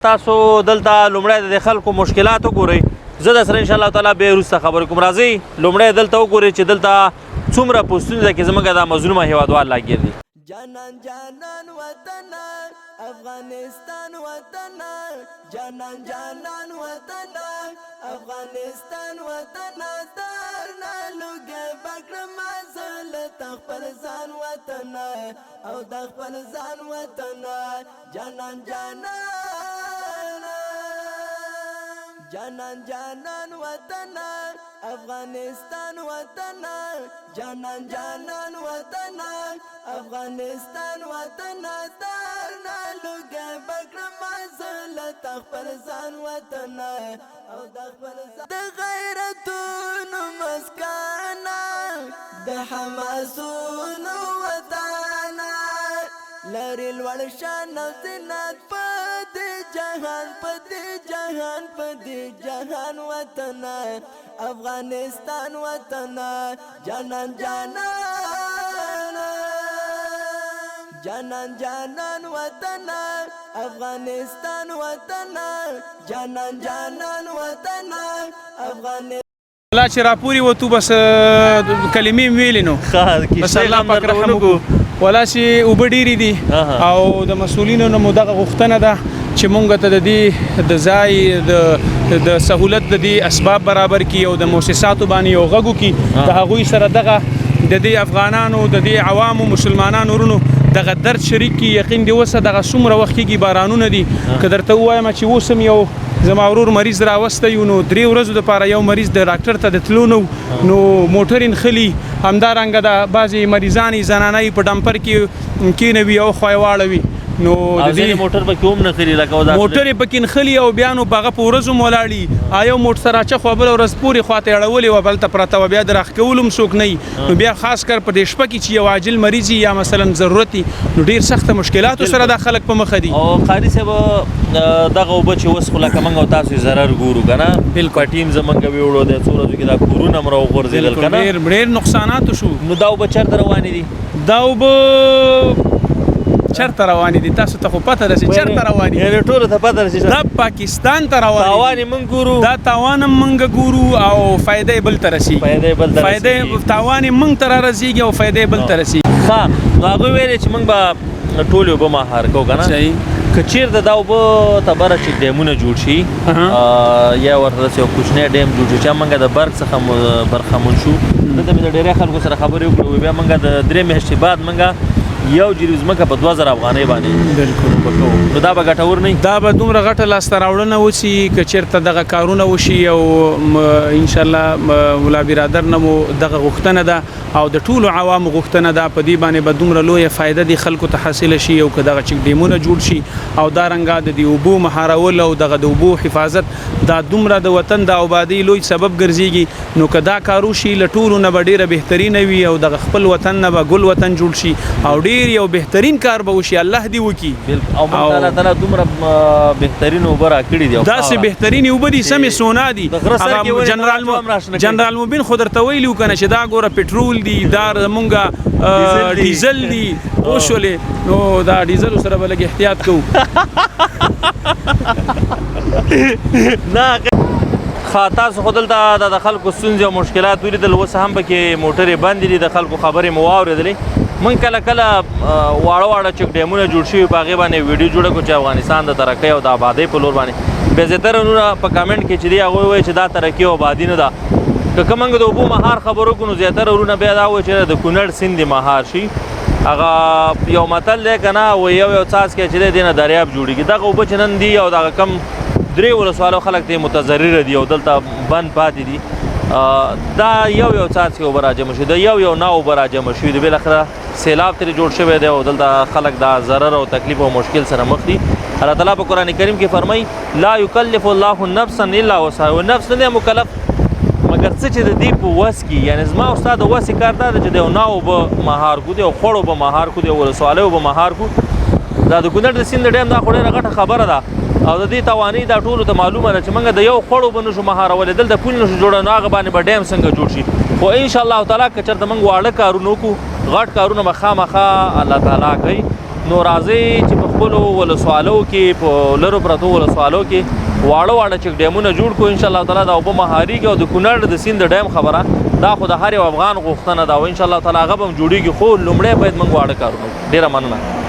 تاسو دلته لومړی د خلکو مشکلات وګورئ زه در سره انشاءالله تعالی بیا وروسته خبرې کوم راځئ لومړی دلته وګورئ چې دلته څومره پوسټونه ده کې زموږ دا مظلومه هېوادوال لاګیر دي جانان جانان وطن افغانستان وطن جانان جانان وطن افغانستان وطن درنا لوګي بکړم زل تخپل ځان وطن او د خپل ځان وطن جانان جانان جانان جانان وطن افغانستان وطن جانان جانان وطن افغانستان وطن درنا لوګي بکړم زل تخپل ځان وطن او د خپل د غیرتونو مسکانا د حماسونو وطن لري لوړ شان او زینت په دې جهان په دې جهان په دې جهان وطن افغانستان وطن جانان جانان جانان جانان وطن افغانستان وطن جانان جانان وطن افغانستان الله چې راپوري وته بس کلمې ویلې نو بس الله پاک رحم وکړو ولا چې وبډيري دي او د مسولینو نو دغه غوښتنه ده چې مونږ ته د دې د ځای د سہولت د دې اسباب برابر کی او د مؤسساتو باندې او غږو کی د هغوی سره دغه د دې افغانانو د دې عوامو مسلمانانو ورونو دغه درد شریک کی یقین دی وسه دغه څومره وخت کېږي بارانونه دي که درته ووایم چې اوس هم یو زما ورور مریض راوستی نو 3 ورځو دپاره یو مریض د ډاکټر ته د تلو نو موټر نښلي همدارنګه د بعضې مریضانې زنانه په ډمپر کې کېنوي او خوا یې واړوي نو د دې موټر پکې هم نښلي موټر یې پکې نښلي او بیا نو په هغه په ورځو هم ولاړي یو موټر سراچه خو بله ورځ پورې خواته یې اړولې وه بلته پرته وه بیا د راښکولو هم څوک نه نو بیا خاص کر په دې شپه کې چې یو عاجل مریض یا مثلا ضرورت نو ډېر سخته مشکلاتو سره دا خلک په مخه دي او قاري صاحب دغه اوبه چې اوس خو لکه موږ او تاسو یې ضرر ګورو که نه بالکل ټیم زموږ ویوړو دی څو ورځو کې دا کورونه هم راوغورځېدل که نه ډېر نقصاناتو شو نو دا اوبه چېرته روانې دي دا اوبه چرته روانې دي تاسو ته خو پته ده چې چرته روانې دي ټولو ته پته ده چې دا پاکستان ته روانې تاوان یې موږ ګورو دا تاوان هم موږ ګورو او فایده یې بل ته رسېږي تاوان یې موږ ته رارسېږي او فایده یې بل ته رسېږي ښه نو هغوی ویلې چې موږ به ټولې اوبه مهار کوو که نه که چېرته دا اوبه ته بره چې ډیمونه جوړ شي یا ورته داسې یو کوچنی ډیم جوړ شي چې موږ د برق څخه برخمن شو دلته مې د ډېری خلکو سره خبرې وکړو بیا موږ د 3 میاشتې بعد موږ یو جریب ځمکه په 2000 افغانۍ باندې بالکل نو دا به ګټور نه دا به دومره غټه لاسته راوړنه وشي که چېرته دغه کارونه وشي او انشاءالله ملا برادر نه مو دغه غوښتنه ده او د ټولو عوامو غوښتنه ده په دې باندې به دومره لویه فایده دې خلکو ته حاصله شي او که دغه چک ډیمونه جوړ شي او دارنګه د دې اوبو مهارول او دغه د اوبو حفاظت دا دومره د وطن د آبادۍ لوی سبب ګرځېږي نو که دا کار وشي له ټولو نه به ډېره بهترینه وي او دغه خپل وطن نه به ګل وطن جوړ شي او ډېر یو بهترین کار به وشي الله دې وکړي او الله تعالی دومره بهترین اوبه راکړي دي داسې بهترینې اوبه دي سمې سونا دي جنرال مبین خو درته ویلي وو که نه چې دا ګوره پټرول دي دا زمونږ ډیزل دي پوه شولې نو دا ډیزلو سره به لږ احتیاط کوو نه تاسو خو دلته د خلکو ستونزې او مشکلات ولیدل اوس هم پکې موټرې بندې دي د خلکو خبرې مو واورېدلې موږ کله کله واړه چک ډیمونه جوړ شوي په هغې باندې ویډیو جوړه کړو چې افغانستان د ترقۍ او د آبادۍ په لور باندې بیا زیاتره نورونه په کمنټ کې چې دی هغوی وایي چې دا ترقي او آبادي نه ده که موږ د اوبو مهار خبرو کړو نو زیاتره ورونه بیا دا وایي چې د کونړ سیند دې مهار شي هغه یو متل دی که نه و یو څاڅکی چې دی دې نه دریاب جوړېږي دغه اوبه چې نن دي او دغه کم 3 ولسوالو خلک ته متضرره دي او دلته بند پاتې دي دا یو څاڅکی اوبه راجمع شوي د یو نه اوبه راجمع شوي دي بالاخره سیلاب ترې جوړ شوی دی او دلته خلک دا ضرر او تکلیف او مشکل سره مخ دي الله تعالی په قرآن کریم کې فرمایي لا یکلف الله نفسا الا وسعها نفس نه مکلف مګر څه چې د دې په وس کې یعنی زما او ستا د وسې کار دا ده چې د یو نه اوبه مهار کړو د یو خوړ اوبه مهار کړو د یو ولسوالۍ اوبه مهار کړو دا د کونړ د سیند ډیم دا خو ډېره غټه خبره ده او د دې توانایي دا ټولو ته معلومه ده چې موږ د یو خوړ اوبه نشو مهارولی دلته پول نشو جوړولی نو هغه باندې به ډیم څنګه جوړ شي خو انشاءالله تعالی که چېرته موږ واړه کارونه وکړو غټ کارونه به خامخا الله تعالی کوي نو راځي چې په خپلو ولسوالو کې په لرو پرتو ولسوالو کې واړه چک ډیمونه جوړ کړو ان شاء الله تعالی دا اوبه مهاریږي او د کونړ د سیند ډیم خبره دا خو د هر یو افغان غوښتنه ده او ان شاء الله تعالی هغه به هم جوړیږي خو لومړی باید موږ واړه کارونه وکړو. ډېره مننه.